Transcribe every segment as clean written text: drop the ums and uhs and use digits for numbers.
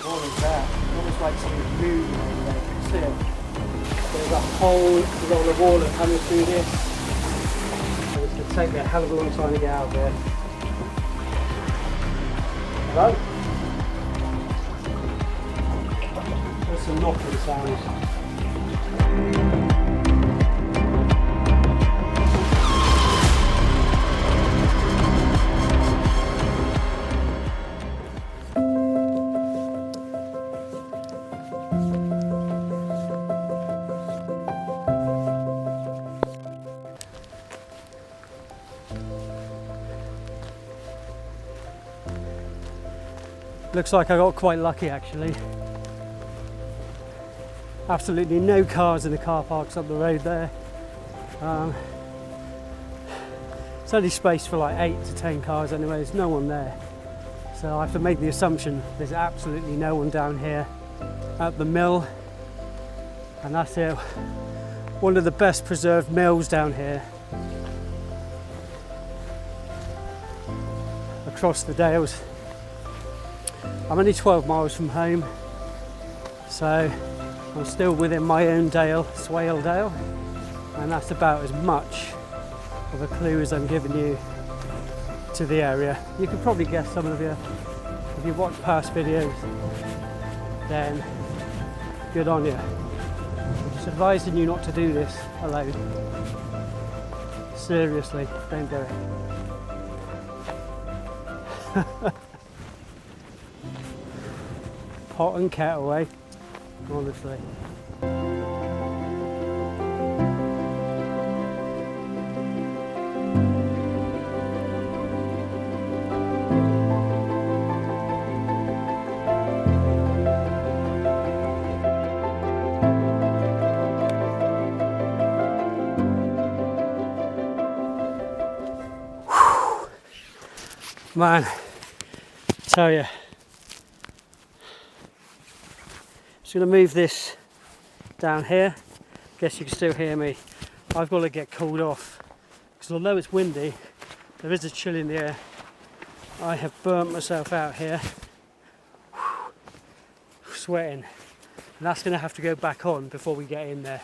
All of that. Almost like something moving over there. You can see it. There's a whole lot of water coming through this. And it's going to take me a hell of a long time to get out of here. Hello? There's some knocking sounds. Looks like I got quite lucky actually. Absolutely no cars in the car parks up the road there. It's only space for like 8 to 10 cars anyway, there's no one there. So I have to make the assumption there's absolutely no one down here at the mill. And that's it. One of the best preserved mills down here. Across the Dales. I'm only 12 miles from home, so I'm still within my own dale, Swaledale, and that's about as much of a clue as I'm giving you to the area. You can probably guess some of you, if you watch past videos, then good on you. I'm just advising you not to do this alone. Seriously, don't do it. Pot and kettle, eh? Honestly. Man, tell you. Just going to move this down here. Guess you can still hear me. I've got to get cooled off because although it's windy, there is a chill in the air. I have burnt myself out here, sweating, and that's going to have to go back on before we get in there.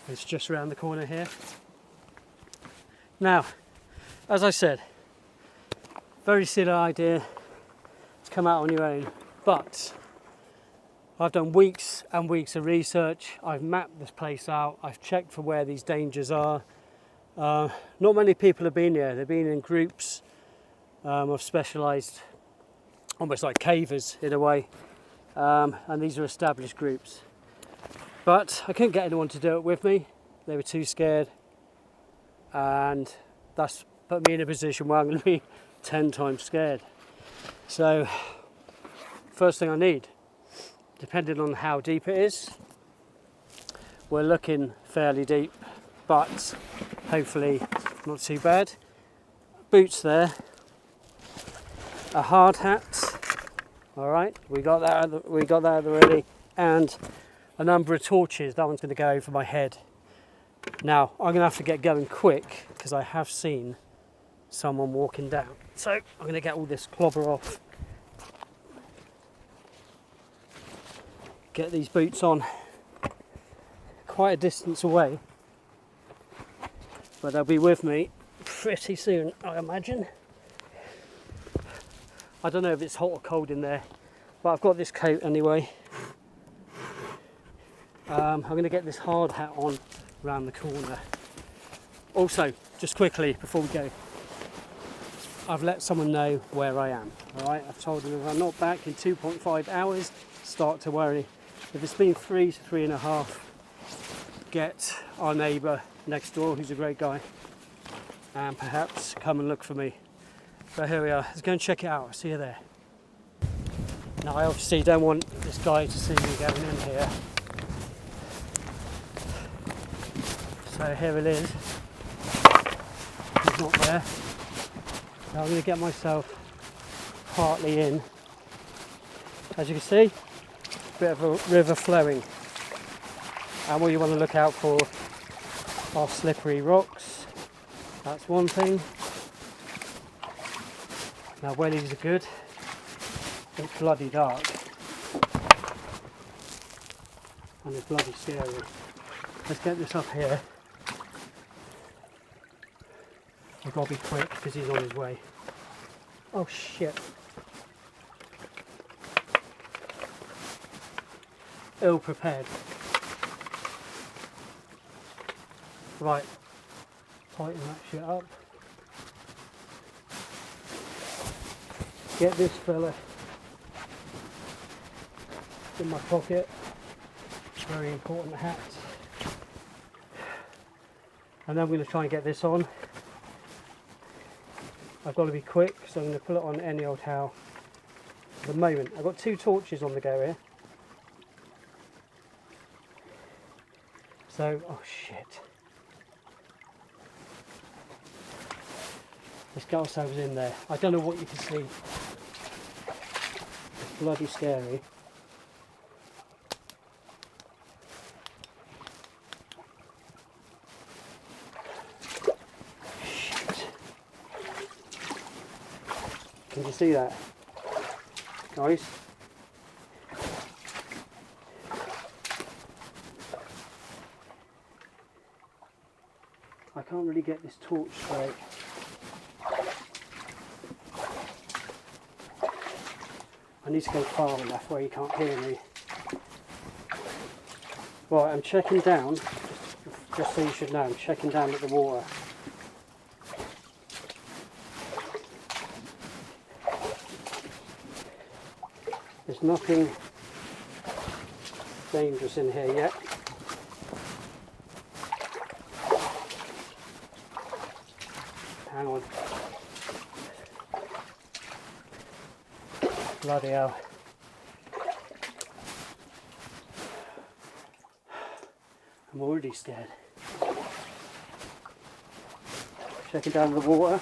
It's just around the corner here. Now, as I said, very silly idea to come out on your own, but I've done weeks and weeks of research. I've mapped this place out. I've checked for where these dangers are. Not many people have been here. They've been in groups of specialised, almost like cavers in a way. And these are established groups. But I couldn't get anyone to do it with me. They were too scared. And that's put me in a position where I'm going to be 10 times scared. So, first thing I need, depending on how deep it is, we're looking fairly deep, but hopefully not too bad. Boots there, a hard hat, all right, we got that already, and a number of torches. That one's going to go over my head. Now I'm going to have to get going quick because I have seen someone walking down, so I'm going to get all this clobber off. Get these boots on, quite a distance away, but they'll be with me pretty soon, I imagine. I don't know if it's hot or cold in there, but I've got this coat anyway. I'm going to get this hard hat on around the corner. Also, just quickly before we go, I've let someone know where I am. All right, I've told them if I'm not back in 2.5 hours, start to worry. If it's been 3 to 3.5, get our neighbour next door, who's a great guy, and perhaps come and look for me. But here we are, let's go and check it out. I'll see you there. Now I obviously don't want this guy to see me going in here. So here it is. He's not there. So I'm going to get myself partly in. As you can see, a bit of a river flowing. And what you want to look out for are slippery rocks. That's one thing. Now wellies are good. It's bloody dark. and it's bloody scary. Let's get this up here. I've got to be quick because he's on his way. Oh shit. Ill prepared. Right, tighten that shit up. Get this fella in my pocket. Very important hat. And then I'm going to try and get this on. I've got to be quick, so I'm going to put it on any old how. At the moment, I've got 2 torches on the go here. So, oh shit. Let's get ourselves in there. I don't know what you can see. It's bloody scary. Shit. Can you see that, guys? I can't really get this torch straight. I need to go far enough where you can't hear me. Right, I'm checking down, just so you should know, I'm checking down at the water. There's nothing dangerous in here yet. Hang on. Bloody hell. I'm already scared. Checking down the water.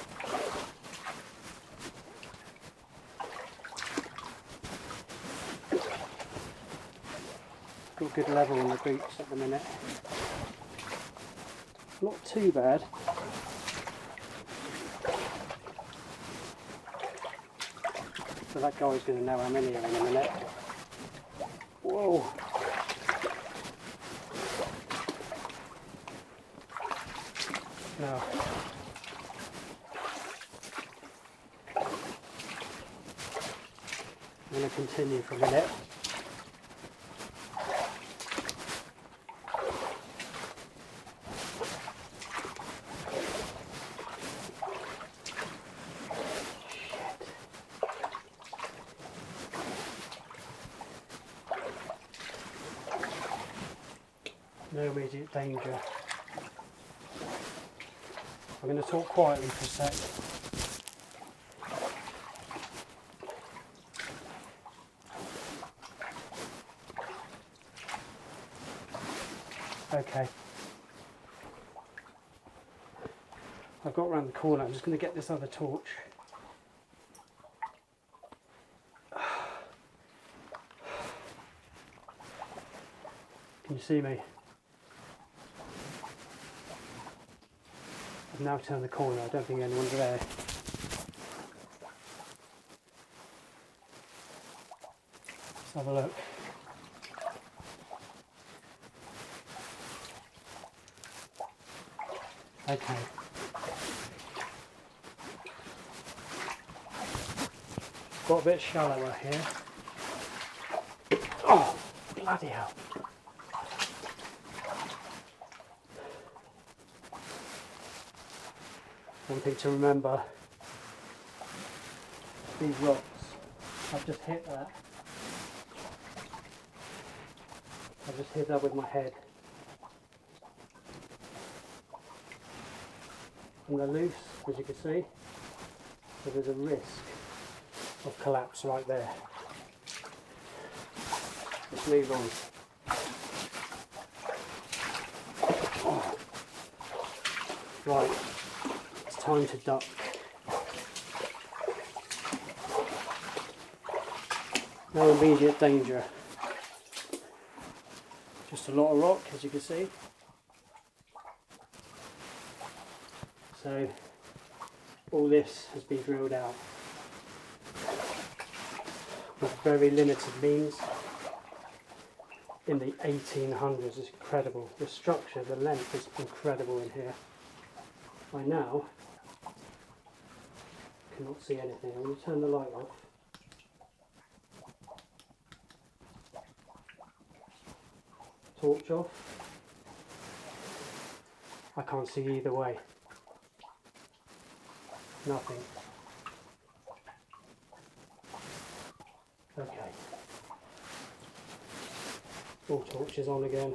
Got a good level in the boots at the minute. Not too bad. So that guy's going to know how many are in a minute. Whoa! Now, I'm going to continue for a minute. No immediate danger. I'm going to talk quietly for a sec. Okay. I've got around the corner. I'm just going to get this other torch. Can you see me? I've now turned the corner. I don't think anyone's there. Let's have a look. Okay. Got a bit shallower here. Oh, bloody hell. One thing to remember, these rocks, I've just hit that. I've just hit that with my head. And they're loose, as you can see, so there's a risk of collapse right there. Let's move on. Oh. Right, it's time to duck. No immediate danger. Just a lot of rock, as you can see. So all this has been drilled out with very limited means. in the 1800s. It's incredible. The structure, the length is incredible in here. I now cannot see anything. I'm going to turn the light off. Torch off. I can't see either way. Nothing. Okay. All torches on again.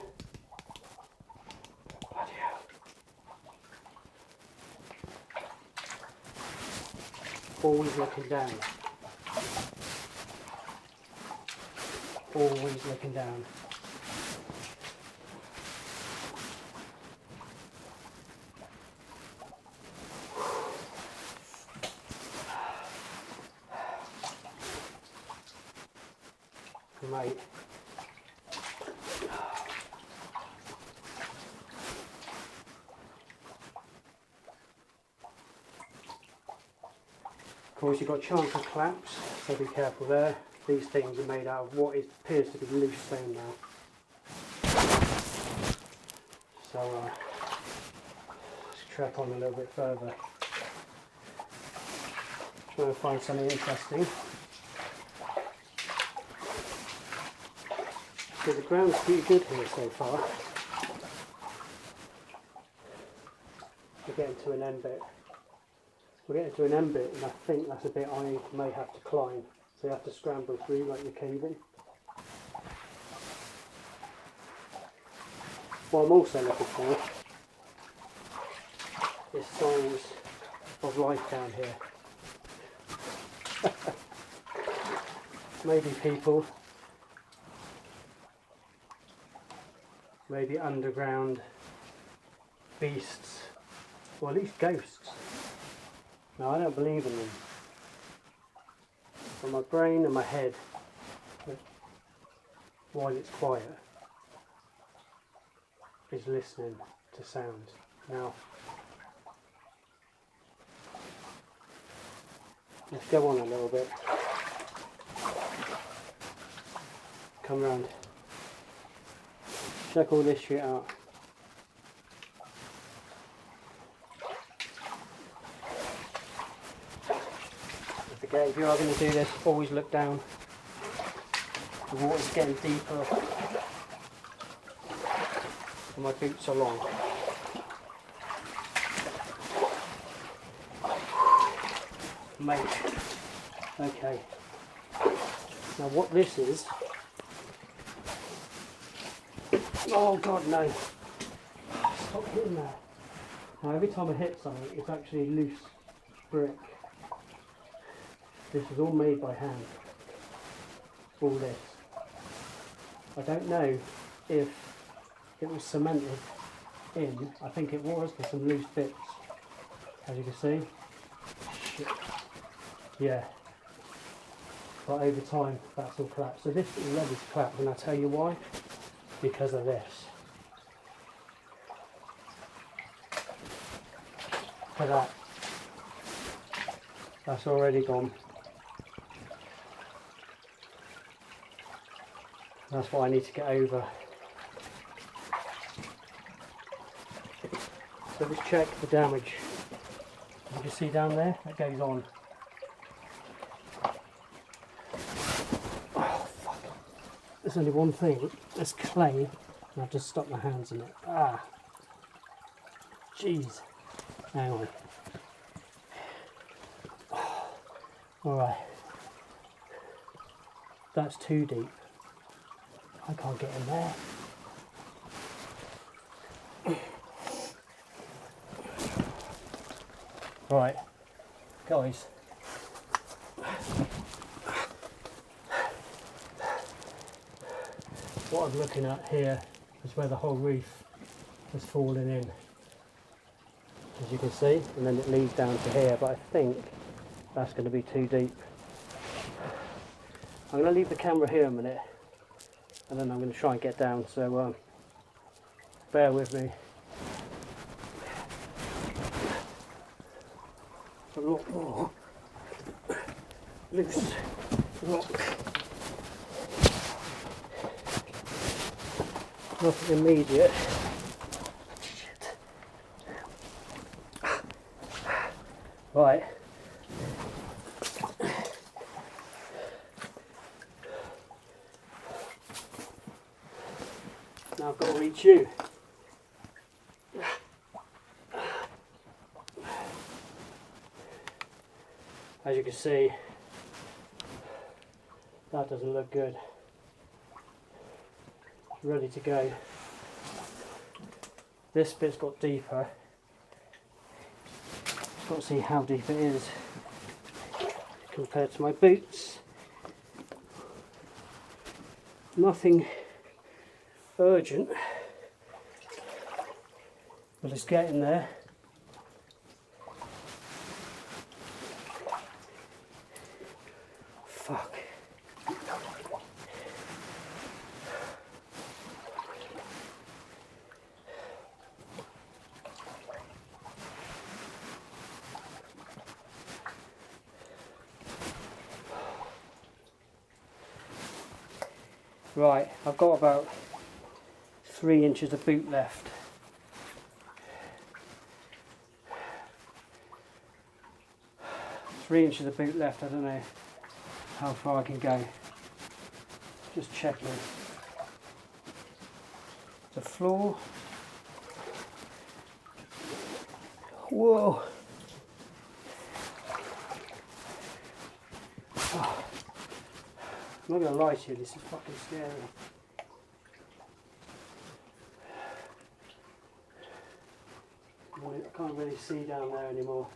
Bloody hell. Always looking down. Always looking down. Mate. Of course, you've got a chance of collapse, so be careful there. These things are made out of what appears to be loose stone now. So let's trek on a little bit further. Try and find something interesting. So the ground's pretty good here so far. We're getting to an end bit. We're getting to an end bit, and I think that's a bit I may have to climb. So you have to scramble through like you're caving. What I'm also looking for is signs of life down here. Maybe people. Maybe underground beasts, or at least ghosts. No, I don't believe in them. But my brain and my head, while it's quiet, is listening to sounds. Now, let's go on a little bit. Come round. Check all this shit out. Again, if you are going to do this, always look down. The water's getting deeper. And my boots are long. Mate. Okay. Now what this is... Oh god, no. Stop hitting that. Now every time I hit something, it's actually loose brick. This was all made by hand. All this. I don't know if it was cemented in. I think it was. There's some loose bits, as you can see. Shit. Yeah. But over time, that's all collapsed. So this is ready to collapse, and I'll tell you why. Because of this. For that. That's already gone. That's what I need to get over. So let's check the damage. You can see down there, that goes on. Oh fuck. There's only one thing. There's clay, and I've just stuck my hands in it. Ah. Jeez. Hang on. Alright. That's too deep. I can't get in there. Right, guys. What I'm looking at here is where the whole roof has fallen in, as you can see, and then it leads down to here, but I think that's going to be too deep. I'm going to leave the camera here a minute, and then I'm going to try and get down, so bear with me. A lot more loose rock. Nothing immediate. Shit. Right. Now I've got to reach you. As you can see, that doesn't look good. Ready to go. This bit's got deeper. Got to see how deep it is compared to my boots. Nothing urgent, but it's getting there. Fuck. Right, I've got about 3 inches of boot left. Three inches of boot left, I don't know how far I can go. Just checking. The floor. Whoa. Oh. I'm not going to lie to you, this is fucking scary. I can't really see down there anymore.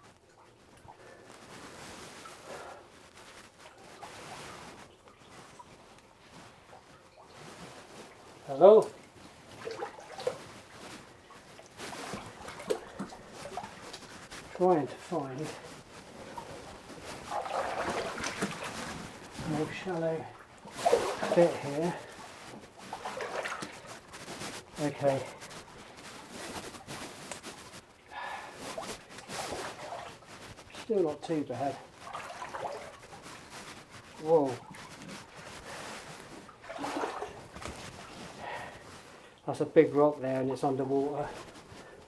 Hello? Trying to find a more shallow bit here. Okay. Still not too bad. Whoa. That's a big rock there and it's underwater.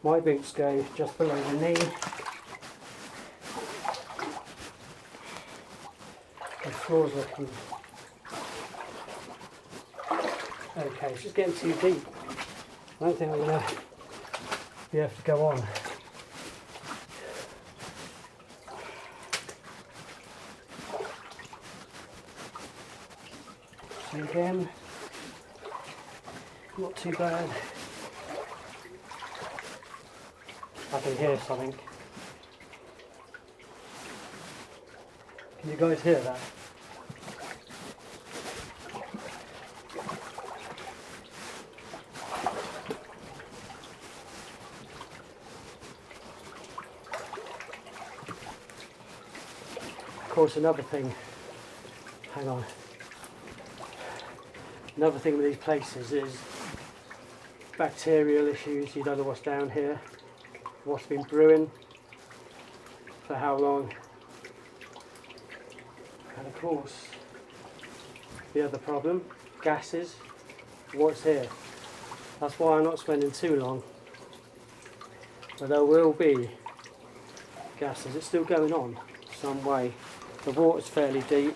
My boots go just below the knee. The floor's looking okay, it's just getting too deep. I don't think I'm going to be able to go on. So again, not too bad. I can hear something. Can you guys hear that? Of course, another thing, hang on. Another thing with these places is bacterial issues. You don't know what's down here, what's been brewing, for how long. And of course, the other problem, gases, what's here. That's why I'm not spending too long. But there will be gases. It's still going on some way. The water's fairly deep.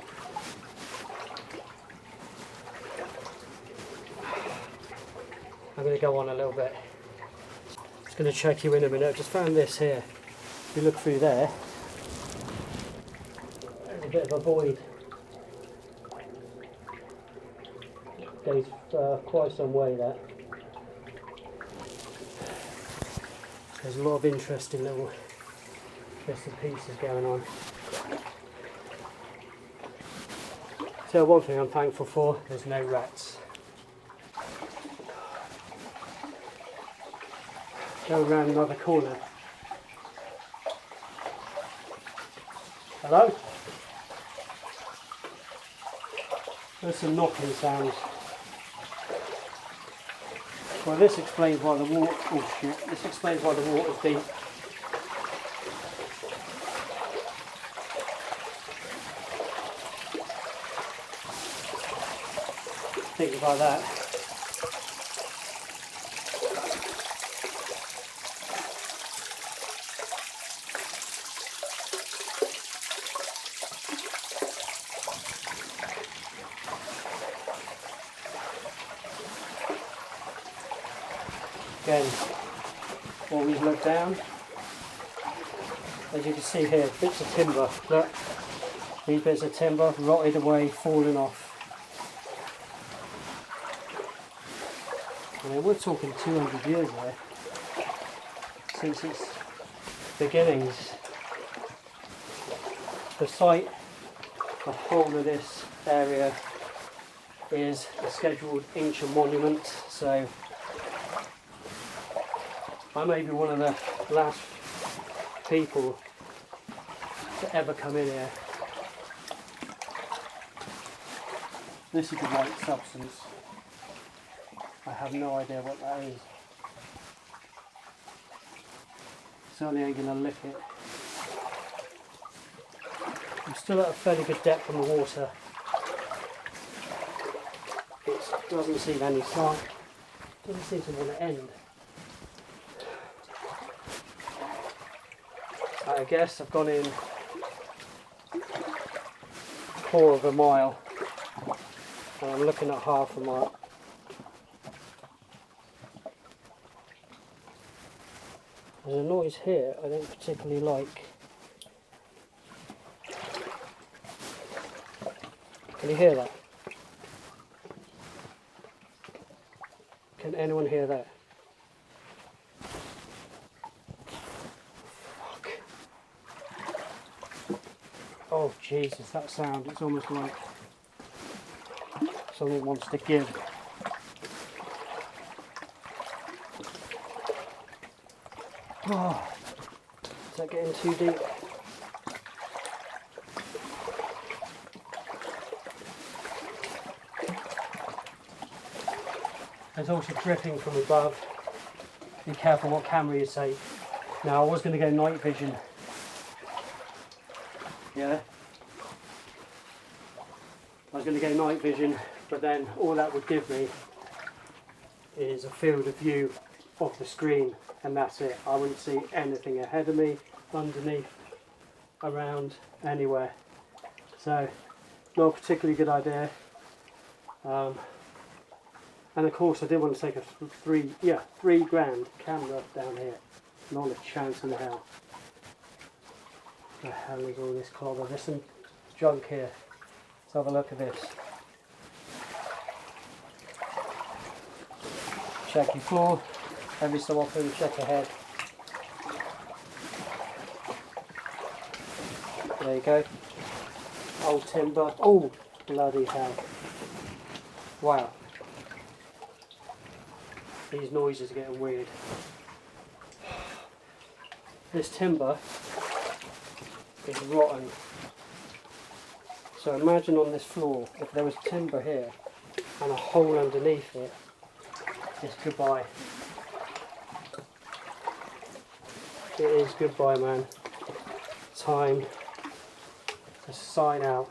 I'm going to go on a little bit. Just going to check you in a minute. I've just found this here. If you look through there, there's a bit of a void. Goes quite some way there. There's a lot of interesting little bits and pieces going on. So one thing I'm thankful for, there's no rats. Go around another corner. Hello? There's some knocking sounds. Well, this explains why the water. Oh shit! This explains why the water's deep. Think about that. Again, always look down. As you can see here, bits of timber. Look, these bits of timber rotted away, falling off. I mean, we're talking 200 years there, since its beginnings. The site, the whole of this area is a scheduled ancient monument, so I may be one of the last people to ever come in here. This is the white substance. I have no idea what that is. Certainly ain't going to lick it. I'm still at a fairly good depth from the water. It doesn't seem any sign. Doesn't seem to want to end. I guess I've gone in a quarter of a mile and I'm looking at half a mile. There's a noise here I don't particularly like. Can you hear that? Can anyone hear that? Fuck. Oh Jesus, that sound, it's almost like something wants to give. Oh, is that getting too deep? There's also dripping from above. Be careful what camera you take. Now I was going to go night vision. Yeah. I was going to go night vision, but then all that would give me is a field of view of the screen, and that's it. I wouldn't see anything ahead of me, underneath, around, anywhere. So, not a particularly good idea. And of course I did want to take a $3 grand camera down here. Not a chance in hell. The hell is all this clobber? There's some junk here. Let's have a look at this. Check your floor. Every so often check your head. There you go. Old timber. Oh, bloody hell. Wow. These noises are getting weird. This timber is rotten. So imagine on this floor, if there was timber here and a hole underneath it, it's goodbye. It is goodbye, man. Time to sign out.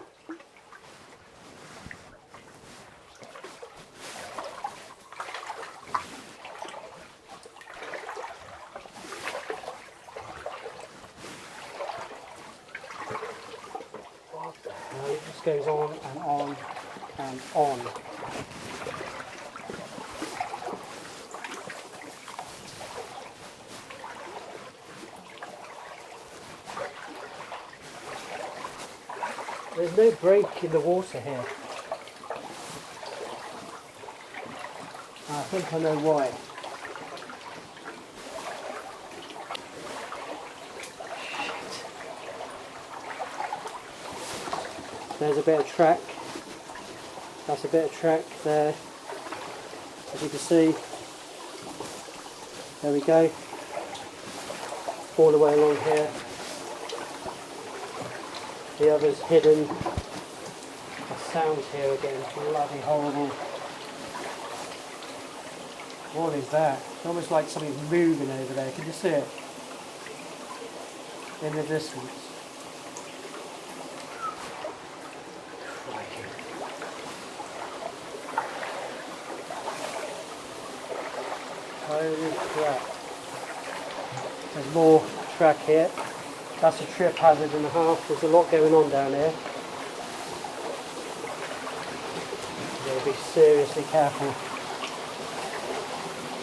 What the hell? It just goes on and on and on. There's no break in the water here. I think I know why. Shit. There's a bit of track. That's a bit of track there. As you can see. There we go. All the way along here. The other's hidden. The sounds here are getting bloody horrible. What is that? It's almost like something's moving over there. Can you see it? In the distance. Crikey. Holy crap. There's more track here. That's a trip hazard and a half. There's a lot going on down here. You've got to be seriously careful.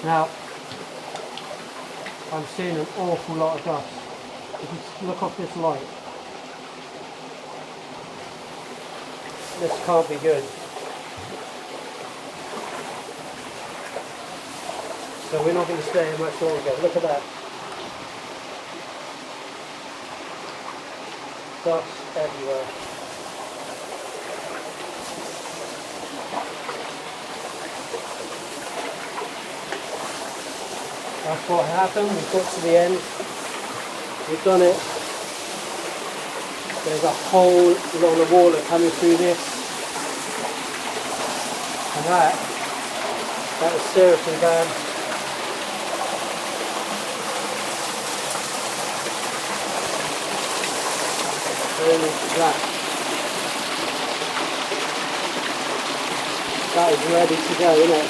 Now, I'm seeing an awful lot of dust. If you look off this light, this can't be good. So we're not going to stay here much longer. Look at that. Dust everywhere. That's what happened. We've got to the end. We've done it. There's a whole lot of water coming through this. And that was seriously bad. That is ready to go, isn't it?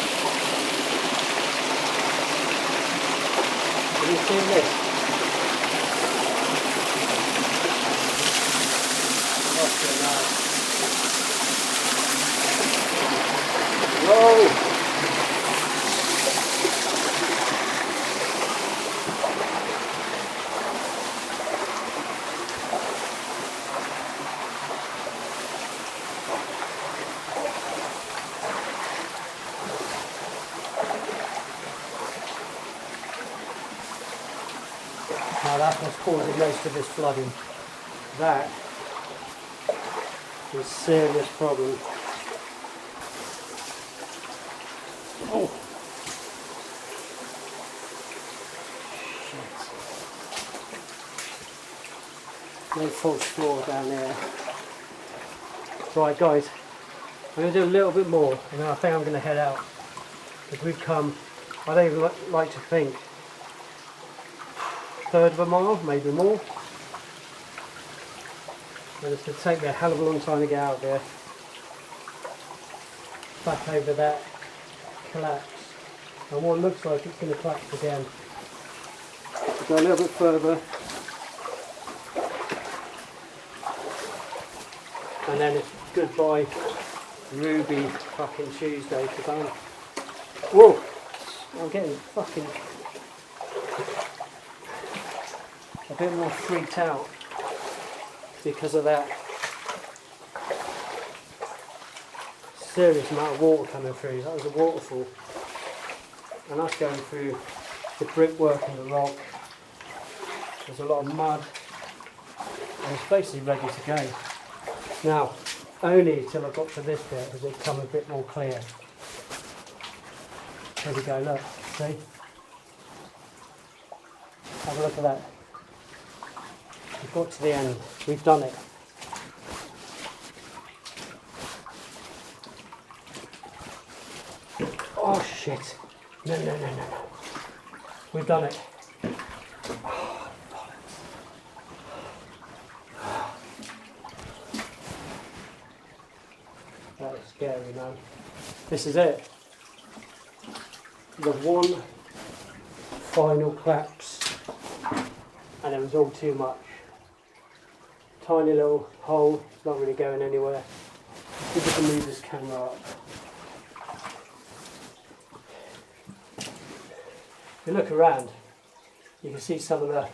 Have you seen this? Whoa! Now that's what's causing most of this flooding. That is a serious problem. Oh! Shit. No false floor down there. Right guys, I'm going to do a little bit more and then I think I'm going to head out. Because we've come, I don't even like to think, third of a mile, maybe more. And it's going to take me a hell of a long time to get out there. Back over that collapse. And what looks like it's going to collapse again. Go a little bit further. And then it's goodbye Ruby fucking Tuesday because I'm getting fucking a bit more freaked out because of that serious amount of water coming through. That was a waterfall, and that's going through the brickwork and the rock. There's a lot of mud, and it's basically ready to go. Now, only till I got to this bit has it become a bit more clear. There we go, look, see? Have a look at that. We've got to the end. We've done it. Oh shit. No. We've done it. Oh, that is scary, man. This is it. The one final collapse. And it was all too much. Tiny little hole, it's not really going anywhere. See if we can move this camera up. If you look around, you can see some of the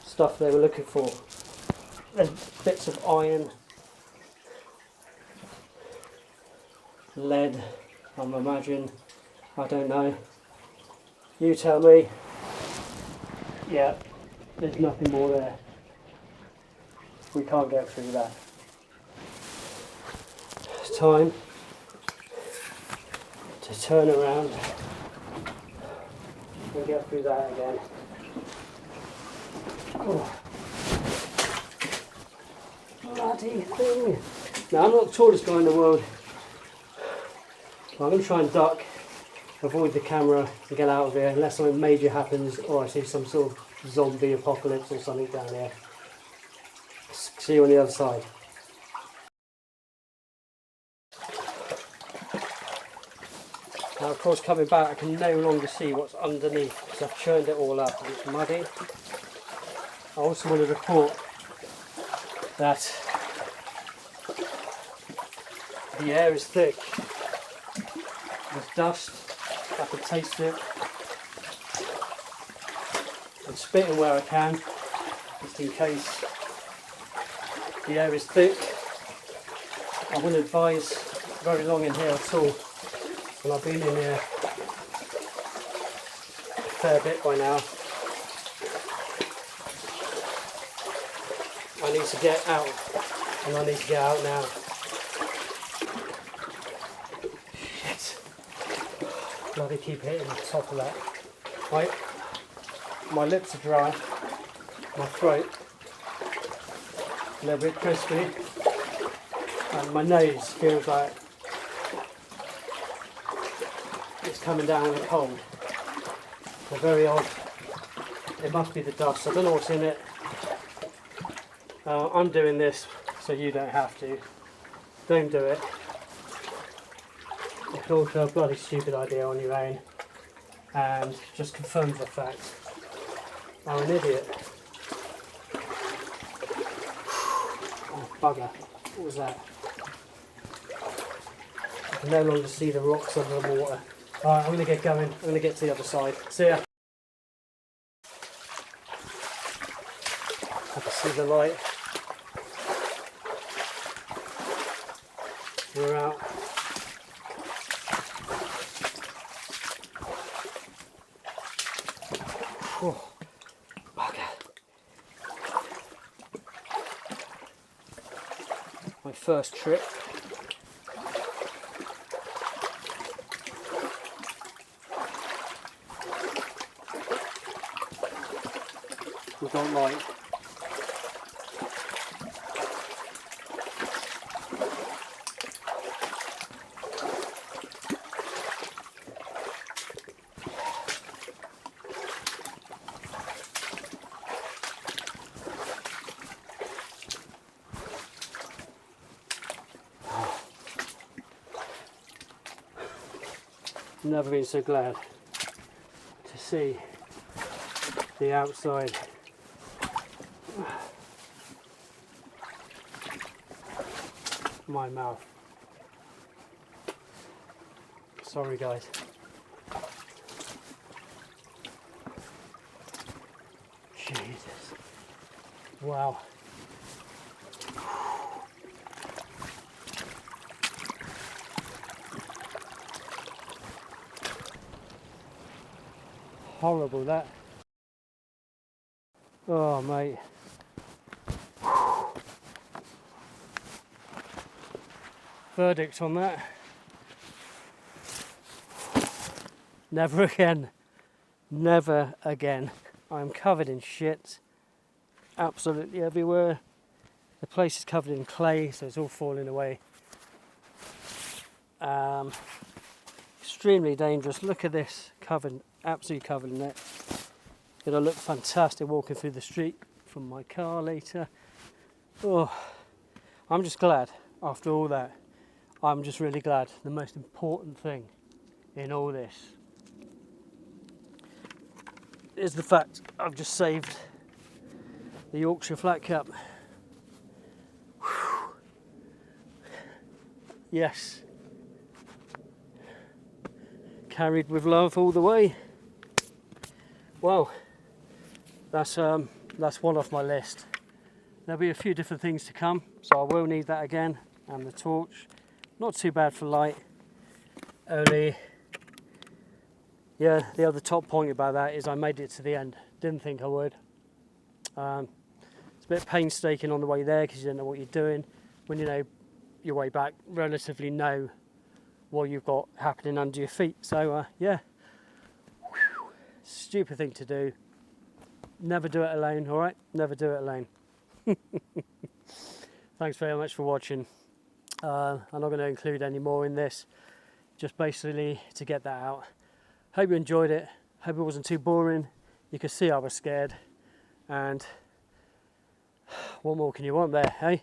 stuff they were looking for. There's bits of iron, lead, I'm imagining. I don't know. You tell me. Yeah, there's nothing more there. We can't get through that. It's time to turn around and get through that again. Oh. Bloody thing. Now I'm not the tallest guy in the world. But I'm going to try and duck, avoid the camera and get out of here unless something major happens or I see some sort of zombie apocalypse or something down there. See you on the other side. Now of course coming back I can no longer see what's underneath because I've churned it all up and it's muddy. I also want to report that the air is thick with dust. I can taste it. I'm spitting where I can, just in case the air is thick. I wouldn't advise very long in here at all. Well, I've been in here a fair bit by now. I need to get out, and I need to get out now. Shit. Bloody keep hitting the top of that. My lips are dry, my throat a little bit crispy, and my nose feels like it's coming down with a cold. They're very odd. It must be the dust. I don't know what's in it. I'm doing this so you don't have to. Don't do it. It could also a bloody stupid idea on your own, and just confirms the fact I'm an idiot. Oh bugger, what was that? I can no longer see the rocks under the water. Alright, I'm going to get going. I'm going to get to the other side. See ya. I can see the light. We're out. Oh, bugger. My first trip. We don't like. Never been so glad to see the outside. My mouth. Sorry guys. Jesus. Wow. Horrible that. Oh mate. Verdict on that. Never again. Never again. I'm covered in shit. Absolutely everywhere. The place is covered in clay, so it's all falling away. Extremely dangerous. Look at this. Covered, absolutely covered in it. It'll look fantastic walking through the street from my car later. Oh, I'm just glad after all that. I'm just really glad. The most important thing in all this is the fact I've just saved the Yorkshire Flat Cap. Whew. Yes. Carried with love all the way. Well, that's one off my list. There'll be a few different things to come, so I will need that again, and the torch. Not too bad for light. Only, yeah, the other top point about that is I made it to the end. Didn't think I would. It's a bit painstaking on the way there because you don't know what you're doing. When you know your way back, relatively know what you've got happening under your feet. So yeah, whew. Stupid thing to do. Never do it alone, all right? Never do it alone. Thanks very much for watching. I'm not going to include any more in this, just basically to get that out. Hope you enjoyed it. Hope it wasn't too boring. You could see I was scared, and what more can you want there, hey?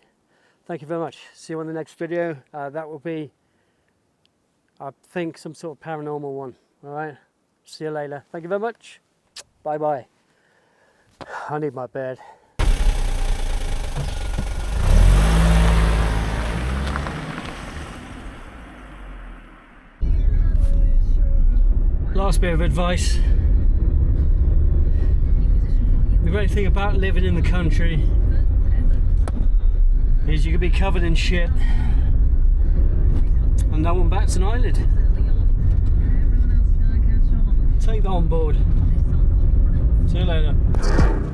Thank you very much. See you on the next video. That will be, I think, some sort of paranormal one. All right, see you later. Thank you very much. Bye bye. I need my bed. Last bit of advice. The great thing about living in the country is you can be covered in shit and no one bats an eyelid. Take that on board. See you later.